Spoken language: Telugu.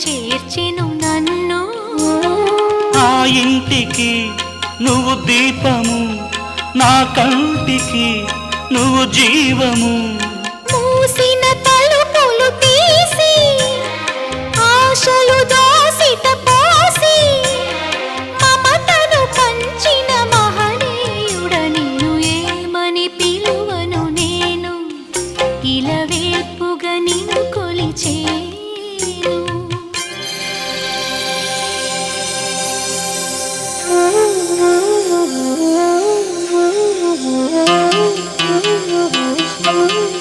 చేర్చెను నన్ను. ఆ ఇంటికి నువ్వు దీపము, నా కంటికి నువ్వు జీవము. మూసిన తలుపులు తీసి ఆశలు దోసిట పోసి మమతను పంచిన మహనీయుడ నిన్ను ఏమని పిలువను నేను, ఇలవేల్పుగా నిన్ను కొలిచేను. Oh